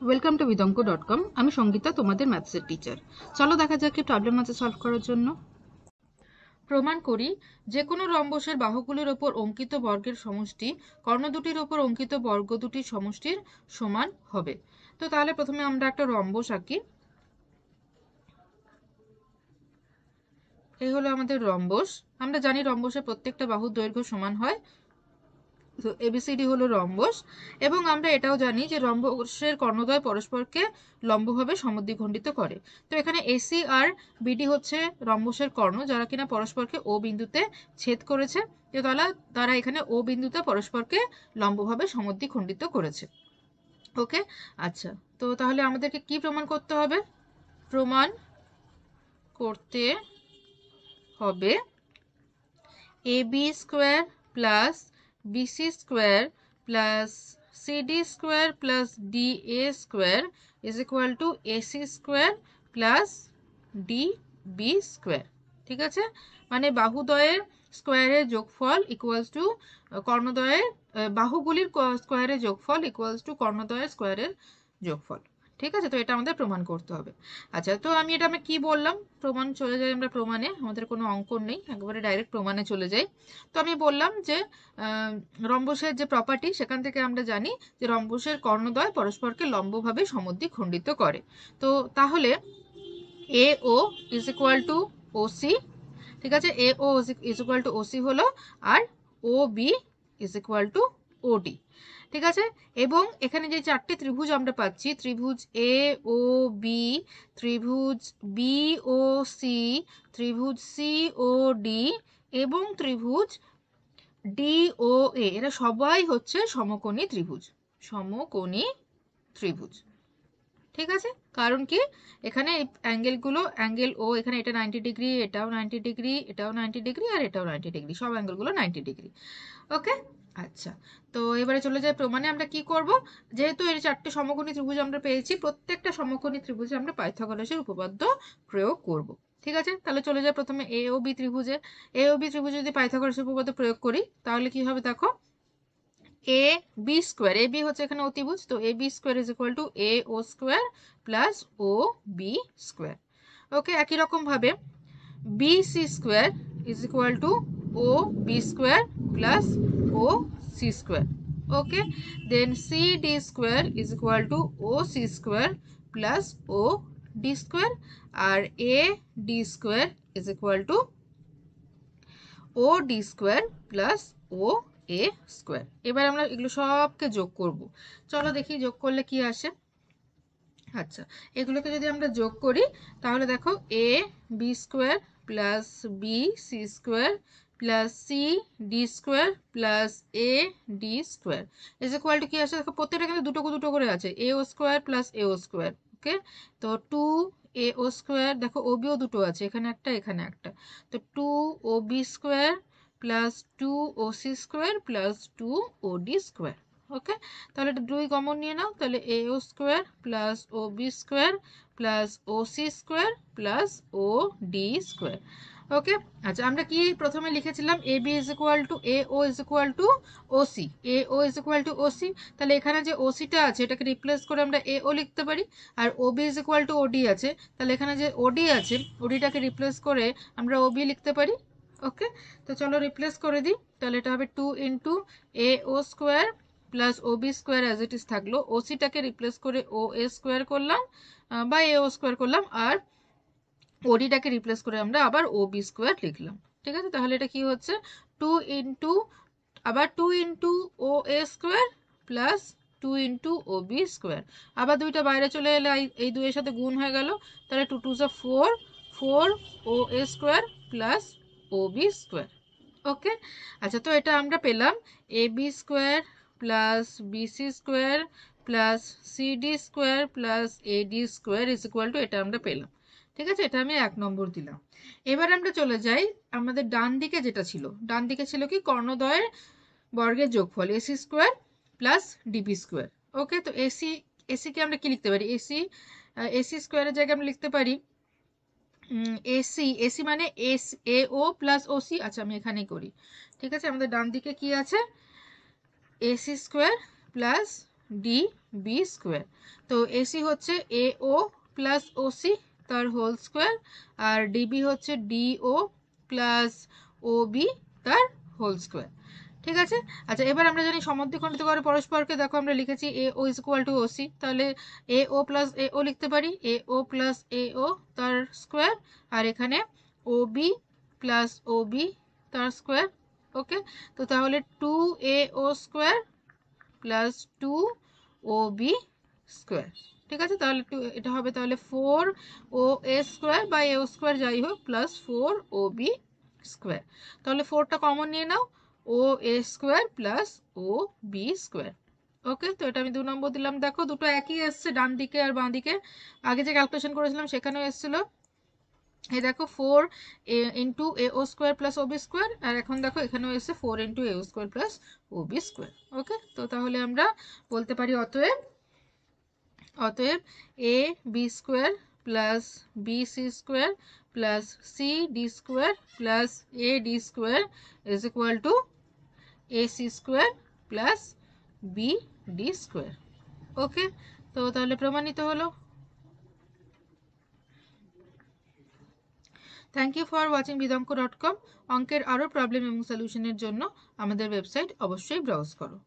Welcome to vidamko.com। আমি সঙ্গীতা, তোমাদের ম্যাথসের teacher. চলো দেখা যাক কি প্রবলেম আছে সলভ করার জন্য। প্রমাণ করি যে কোনো রম্বসের বাহুগুলির ওপর অঙ্কিত বর্গের সমষ্টি কর্ণ দুটির ওপর অঙ্কিত বর্গ দুটির সমষ্টির সমান হবে। তো তাহলে প্রথমে আমরা একটা রম্বস আঁকি। এই হলো আমাদের রম্বস। আমরা জানি রম্বসের প্রত্যেকটা বাহুর দৈর্ঘ্য সমান হয়। তো এবিসিডি হলো রম্বস, এবং আমরা এটাও জানি যে রম্বসের কর্ণদ্বয় পরস্পরকে লম্বভাবে সমদ্বিখণ্ডিত করে। তো এখানে এসি আর বিডি হচ্ছে রম্বসের কর্ণ, যারা কিনা পরস্পরকে ও বিন্দুতে ছেদ করেছে। তো তারা এখানে ও বিন্দুতে পরস্পরকে লম্বভাবে সমদ্বিখণ্ডিত করেছে। ওকে, আচ্ছা, তো তাহলে আমাদেরকে কি প্রমাণ করতে হবে? প্রমাণ করতে হবে AB square plus BC square plus CD square plus DA square is equal to AC square plus DB square. ঠিক আছে, মানে বাহুদ্বয়ের স্কোয়ারের যোগফল ইকুয়ালস টু কর্ণদ্বয়ের বাহুগুলির স্কোয়ারের যোগফল ইকুয়ালস টু কর্ণদ্বয়ের স্কোয়ারের যোগফল। ঠিক আছে, তো এটা আমাদের প্রমাণ করতে হবে। আচ্ছা, তো আমি কি বললাম, প্রমাণ চলে যাই আমরা প্রমাণে, আমাদের কোনো অঙ্ক নেই, একবারে ডাইরেক্ট প্রমাণে চলে যাই। তো আমি বললাম যে রম্বসের যে প্রপার্টি, সেখান থেকে আমরা জানি যে রম্বসের কর্ণদ্বয় পরস্পরকে লম্বভাবে সমদ্বিখণ্ডিত করে। তো তাহলে A O is equal two OC. ঠিক আছে, A O is equal two OC হলো, আর ও বি ইজ ইকুয়াল টু ওডি। ঠিক আছে, এবং এখানে যে চারটে ত্রিভুজ আমরা পাচ্ছি, ত্রিভুজ এ ও বি, ত্রিভুজ বি ও সি, ত্রিভুজ সি ও ডি এবং ত্রিভুজ ডি ও এ, এরা সবাই হচ্ছে সমকোণী ত্রিভুজ। সমকোণী ত্রিভুজ। ঠিক আছে, কারণ কি এখানে অ্যাঙ্গেলগুলো, অ্যাঙ্গেল ও এখানে এটা 90 ডিগ্রি, এটাও 90 ডিগ্রি, এটাও 90 ডিগ্রি, আর এটাও 90 ডিগ্রি, সব অ্যাঙ্গেলগুলো 90 ডিগ্রি। ওকে, আচ্ছা, তো এবারে চলে যায় প্রমাণে। আমরা কি করব, যেহেতু এই চারটে সমকোণী ত্রিভুজ আমরা পেয়েছি, প্রত্যেকটা সমকোণী ত্রিভুজে আমরা পাইথাগোরাসের উপপাদ্য প্রয়োগ করব। ঠিক আছে, তাহলে চলে যায় প্রথমে এ ও বি ত্রিভুজে। এ ও বি ত্রিভুজে যদি পাইথাগোরাসের উপপাদ্য প্রয়োগ করি, তাহলে কি হবে দেখো, A B square, A B হচ্ছে এখানে অতিভুজ, তো A B square is equal to A O square plus O B square. Okay, একই রকম ভাবে B C square is equal to O B square plus O C square. Okay, then C D square is equal to O C square plus O D square, আর A D square is equal to O D square plus O A square. এবার আমরা এগুলো সবকে যোগ করব। চলো দেখি যোগ করলে কি আসে। আচ্ছা, এগুলোকে যদি আমরা যোগ করি, তাহলে দেখো A B square plus B C square plus C D square plus A D square is equal to কি আসে দেখো, প্রত্যেকটা কিন্তু দুটো দুটো করে আছে, A O square plus A O square. Okay, তো টু এ ও স্কোয়ার, দেখো ও বিও দুটো আছে, এখানে একটা এখানে একটা, তো two O B square plus two O C square plus two O D square. Okay, তাহলে এটা দুই কমন নিয়ে নাও, তাহলে A O square plus O B square plus O C square plus O D square. Okay, আচ্ছা, আমরা কি প্রথমে লিখেছিলাম A B is equal to A O is equal to O C, A O is equal to O C, তাহলে এখানে যে ও সিটা আছে এটাকে রিপ্লেস করে আমরা এ ও লিখতে পারি, আর ও বি ইজ ইকুয়াল টু ওডি আছে, তাহলে এখানে যে ওডি আছে ওডিটাকে রিপ্লেস করে আমরা ও বি লিখতে পারি। ওকে, তো চলো রিপ্লেস করে দিই, তাহলে এটা হবে two into A O square plus O B square as it is থাকলো, ও সিটাকে রিপ্লেস করে ও এ স্কোয়ার করলাম বা এ ও স্কোয়ার করলাম, আর ওডিটাকে রিপ্লেস করে আমরা আবার ও বি স্কোয়ার লিখলাম। ঠিক আছে, তাহলে এটা কি হচ্ছে, টু ইন্টু আবার two into O A square plus two into O B square, আবার দুইটা বাইরে চলে এলে এই দুইয়ের সাথে গুণ হয়ে গেল, তাহলে টু টু যা four, four O A square plus O B square. Okay, আচ্ছা, তো এটা আমরা পেলাম A B square plus BC square plus CD square plus AD square is equal to, এটা আমরা পেলাম। ঠিক আছে, এটা আমি 1 নম্বর দিলাম। এবার আমরা চলে যাই আমাদের ডান দিকে, যেটা ছিল ডান দিকে ছিল কি কর্ণদ্বয়ের বর্গের যোগফল AC square plus DB square. Okay, তো এসি, এসি কে আমরা কি লিখতে পারি, এসি, এসি স্কোয়ারের জায়গায় আমরা লিখতে পারি এসি, এসি মানে is A O plus O C. আচ্ছা, আমি এখানেই করি। ঠিক আছে, আমাদের ডান দিকে কি আছে, AC square plus D B square. তো এসি হচ্ছে এও প্লাস ওসি তার হোল স্কোয়ার, আর ডিবি হচ্ছে ডিও প্লাস ওবি তার হোল স্কোয়ার। ঠিক আছে। আচ্ছা, এবার আমরা জানি সমদ্বিখণ্ডিত করে পরস্পরকে, দেখো আমরা লিখেছি এ O is equal two OC, তাহলে এ ও প্লাস এ ও লিখতে পারি, এ ও প্লাস এ ও তার স্কোয়ার, আর এখানে ওবি প্লাস ওবি তার স্কোয়ার। ওকে, তো তাহলে 2AO square plus 2OB square. ঠিক আছে, তাহলে এটা হবে তাহলে 4OA স্কোয়ার বা এও স্কোয়ার যাই হোক প্লাস 4OB স্কোয়ার। তাহলে 4টা কমন নিয়ে নাও, OA square plus OB square. Okay, তো এটা আমি 2 নম্বর দিলাম। দেখো দুটো একই এসছে ডান দিকে আর বাঁ দিকে, আগে যে ক্যালকুলেশন করেছিলাম সেখানেও এসেছিল। এই দেখো 4 into AO square plus OB square, আর এখন দেখো এখানেও এসে 4 into AO square plus OB square. Okay, তো তাহলে আমরা বলতে পারি অতএব A B square plus B C square plus C D square plus A D square is equal to A C square plus B D square. Okay, তো তাহলে প্রমাণিত হলো। Thank you for watching bidanko.com। অঙ্কের আরও problem এবং সলিউশনের জন্য আমাদের website অবশ্যই ব্রাউজ করো।